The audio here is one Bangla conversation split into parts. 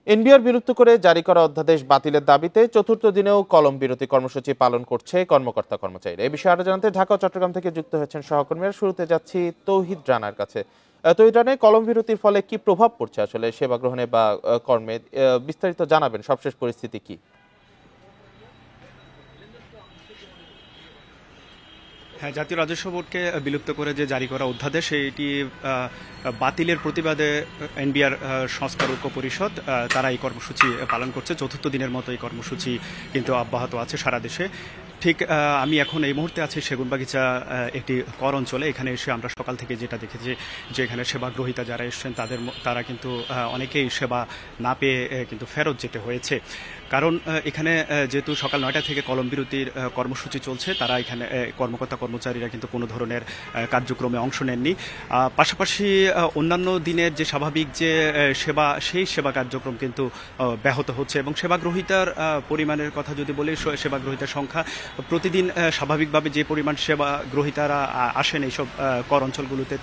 এনবিআর বিলুপ্ত করে জারি করা অধ্যাদেশ বাতিলের দাবিতে চতুর্থ দিনেও কলম বিরতি কর্মসূচি পালন করছে কর্মকর্তা কর্মচারীরা। এই বিষয়ে আরো জানাতে ঢাকা ও চট্টগ্রাম থেকে যুক্ত হয়েছেন সহকর্মীরা। শুরুতে যাচ্ছি তৌহিদ রানার কাছে। তৌহিদ রানা, কলম বিরতির ফলে কি প্রভাব পড়ছে আসলে সেবা গ্রহণে বা কর্মে, বিস্তারিত জানাবেন, সবশেষ পরিস্থিতি কি? হ্যাঁ, জাতীয় রাজস্ব বোর্ডকে বিলুপ্ত করে যে জারি করা অধ্যাদেশ এটি বাতিলের প্রতিবাদে এনবিআর সংস্কার ঐক্য পরিষদ তারা এই কর্মসূচি পালন করছে। চতুর্থ দিনের মতো এই কর্মসূচি কিন্তু অব্যাহত আছে সারা দেশে। ঠিক আমি এখন এই মুহূর্তে আছি সেগুনবাগিচা একটি কর অঞ্চলে। এখানে এসে আমরা সকাল থেকে যেটা দেখেছি যে এখানে সেবাগ্রহীতা যারা এসছেন তারা কিন্তু অনেকেই সেবা না পেয়ে কিন্তু ফেরত যেতে হয়েছে। কারণ এখানে যেহেতু সকাল ৯টা থেকে কলম বিরতির কর্মসূচি চলছে, তারা এখানে কর্মকর্তা কর্মচারীরা কিন্তু কোনো ধরনের কার্যক্রমে অংশ নেননি। পাশাপাশি অন্যান্য দিনের যে স্বাভাবিক যে সেই সেবা কার্যক্রম কিন্তু ব্যাহত হচ্ছে এবং সেবাগ্রহীতার পরিমাণের কথা যদি বলি, সেবাগ্রহীতার সংখ্যা প্রতিদিন স্বাভাবিকভাবে যে পরিমাণ সেবাগ্রহীতারা আসেন এইসব কর অঞ্চলগুলোতে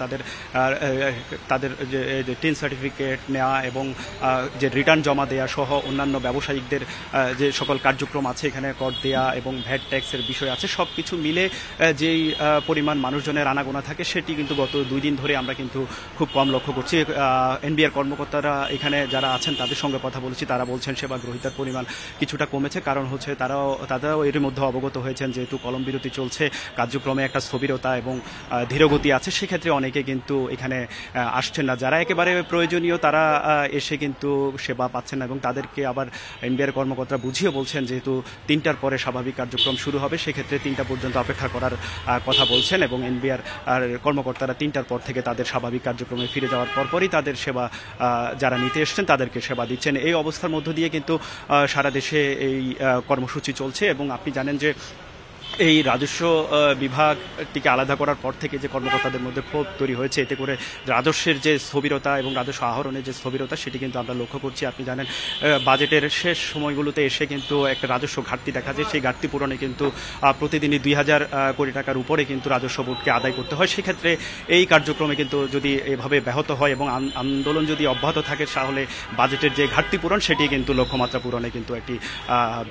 তাদের যে টিন সার্টিফিকেট নেওয়া এবং যে রিটার্ন জমা দেওয়া সহ অন্যান্য ব্যবসায়িকদের যে সকল কার্যক্রম আছে, এখানে কর দেয়া এবং ভ্যাট ট্যাক্সের বিষয় আছে, সব কিছু মিলে যেই পরিমাণ মানুষজনের আনাগোনা থাকে সেটি কিন্তু গত 2 দিন ধরে আমরা কিন্তু খুব কম লক্ষ্য করছি। এনবিআর কর্মকর্তারা এখানে যারা আছেন তাদের সঙ্গে কথা বলেছি, তারা বলছেন সেবাগ্রহীতার পরিমাণ কিছুটা কমেছে। কারণ হচ্ছে তারাও এর মধ্যে অবগত হয়েছেন যেহেতু কলম বিরতি চলছে, কার্যক্রমে একটা স্থবিরতা এবং ধীরগতি আছে, সেক্ষেত্রে অনেকে কিন্তু এখানে আসছেন না। যারা একেবারে প্রয়োজনীয় তারা এসে কিন্তু সেবা পাচ্ছেন না এবং তাদেরকে আবার এনবিআর কর্মকর্তারা বুঝিয়ে বলছেন যেহেতু 3টার পরে স্বাভাবিক কার্যক্রম শুরু হবে, সেক্ষেত্রে 3টা পর্যন্ত অপেক্ষা করার কথা বলছেন এবং এনবিআর কর্মকর্তারা 3টার পর থেকে তাদের স্বাভাবিক কার্যক্রমে ফিরে যাওয়ার পরপরই তাদের সেবা যারা নিতে এসছেন তাদেরকে সেবা দিচ্ছেন। এই অবস্থার মধ্য দিয়ে কিন্তু সারা দেশে এই কর্মসূচি চলছে এবং আপনি জানেন যে এই রাজস্ব বিভাগটিকে আলাদা করার পর থেকে যে কর্মকর্তাদের মধ্যে ক্ষোভ তৈরি হয়েছে, এতে করে রাজস্বের যে স্থবিরতা এবং রাজস্ব আহরণের যে স্থবিরতা সেটি কিন্তু আমরা লক্ষ্য করছি। আপনি জানেন বাজেটের শেষ সময়গুলোতে এসে কিন্তু একটা রাজস্ব ঘাটতি দেখা যায়, সেই ঘাটতি পূরণে কিন্তু প্রতিদিনই 2000 কোটি টাকার উপরে কিন্তু রাজস্ব বোর্ডকে আদায় করতে হয়। সেক্ষেত্রে এই কার্যক্রমে কিন্তু যদি এভাবে ব্যাহত হয় এবং আন্দোলন যদি অব্যাহত থাকে, তাহলে বাজেটের যে ঘাটতি পূরণ সেটি কিন্তু লক্ষ্যমাত্রা পূরণে কিন্তু একটি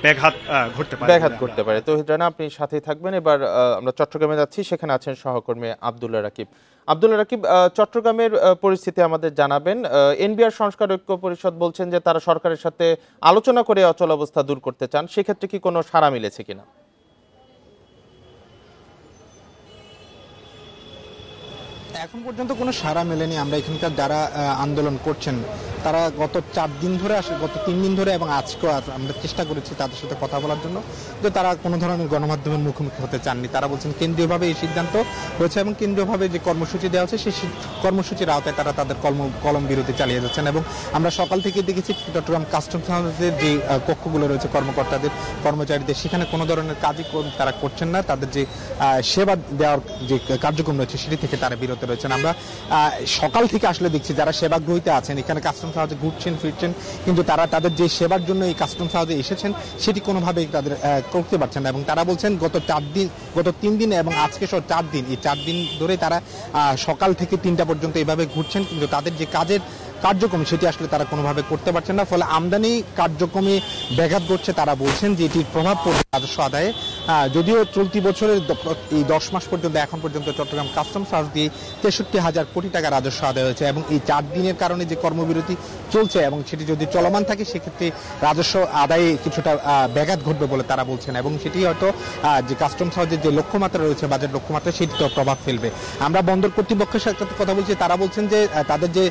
ব্যাঘাত ঘটতে পারে। তো হিদ্রানা, আপনি সাথে থাকবেন। এবার আমরা চট্টগ্রামে যাচ্ছি, সেখানে আছেন সহকর্মী আব্দুল্লাহ রাকিব। আব্দুল্লাহ রাকিব, চট্টগ্রামের পরিস্থিতি আমাদের জানাবেন। এনবিআর সংস্কার ঐক্য পরিষদ বলছেন যে তারা সরকারের সাথে আলোচনা করে অচল অবস্থা দূর করতে চান, সেক্ষেত্রে কি কোনো সাড়া মিলেছে কিনা? এখন পর্যন্ত কোনো সাড়া মেলেনি। আমরা এখানকার যারা আন্দোলন করছেন তারা গত 4 দিন ধরে গত 3 দিন ধরে এবং আজকেও আমরা চেষ্টা করেছি তাদের সাথে কথা বলার জন্য, যে তারা কোনো ধরনের গণমাধ্যমের মুখোমুখি হতে চাননি। তারা বলছেন কেন্দ্রীয়ভাবে এই সিদ্ধান্ত হয়েছে এবং কেন্দ্রীয়ভাবে যে কর্মসূচি দেওয়া হচ্ছে সেই কর্মসূচির আওতায় তারা তাদের কলম বিরতি চালিয়ে যাচ্ছেন। এবং আমরা সকাল থেকে দেখেছি চট্টগ্রাম কাস্টমস হাউসের যে কক্ষগুলো রয়েছে কর্মকর্তাদের কর্মচারীদের, সেখানে কোনো ধরনের কাজই তারা করছেন না। তাদের যে সেবা দেওয়ার যে কার্যক্রম রয়েছে সেটি থেকে তারা বিরত রয়েছেন। আমরা সকাল থেকে আসলে দেখছি যারা সেবাগ্রহীতা আছেন এখানে কাস্টমস হাউসে ঘুরছেন ফিরছেন, কিন্তু তারা তাদের যে সেবার জন্য এই কাস্টমস হাউসে এসেছেন সেটি কোনোভাবেই তাদের করতে পারছেন না। এবং তারা বলছেন গত 3 দিন এবং আজকে সহ 4 দিন, এই 4 দিন ধরে তারা সকাল থেকে 3টা পর্যন্ত এইভাবে ঘুরছেন, কিন্তু তাদের যে কাজের কার্যক্রম সেটি আসলে তারা কোনোভাবে করতে পারছেন না। ফলে আমদানি কার্যক্রমে ব্যাঘাত ঘটছে। তারা বলছেন যে এটির প্রভাব পড়বে রাজস্ব আদায়ে। যদিও চলতি বছরের এই 10 মাস পর্যন্ত এখন পর্যন্ত চট্টগ্রাম কাস্টমস হাউস দিয়ে 63,000 কোটি টাকা রাজস্ব আদায় হয়েছে এবং এই 4 দিনের কারণে যে কর্মবিরতি চলছে এবং সেটি যদি চলমান থাকে সেক্ষেত্রে রাজস্ব আদায়ে কিছুটা ব্যাঘাত ঘটবে বলে তারা বলছেন এবং সেটি হয়তো যে কাস্টমস হাউসের যে লক্ষ্যমাত্রা রয়েছে, বাজেট লক্ষ্যমাত্রা, সেটিতেও প্রভাব ফেলবে। আমরা বন্দর কর্তৃপক্ষের সাথে কথা বলছি, তারা বলছেন যে তাদের যে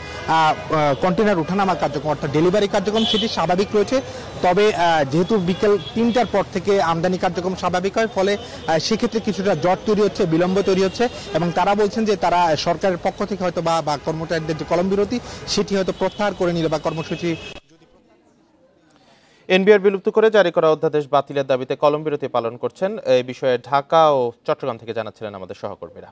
কন্টেনার উঠানামা কার্যক্রম অর্থাৎ ডেলিভারি কার্যক্রম সেটি স্বাভাবিক রয়েছে। তবে যেহেতু বিকেল 3টার পর থেকে আমদানি কার্যক্রম স্বাভাবিক হয়, ফলে সেক্ষেত্রে কিছুটা জট তৈরি হচ্ছে, বিলম্ব তৈরি হচ্ছে এবং তারা বলছেন যে তারা সরকারের পক্ষ থেকে হয়তো বা কর্মচারীদের যে কলম বিরতি সেটি হয়তো প্রত্যাহার করে নিল বা কর্মসূচি। এনবিআর বিলুপ্ত করে জারি করা অধ্যাদেশ বাতিলের দাবিতে কলম বিরতি পালন করছেন। এই বিষয়ে ঢাকা ও চট্টগ্রাম থেকে জানাচ্ছিলেন আমাদের সহকর্মীরা।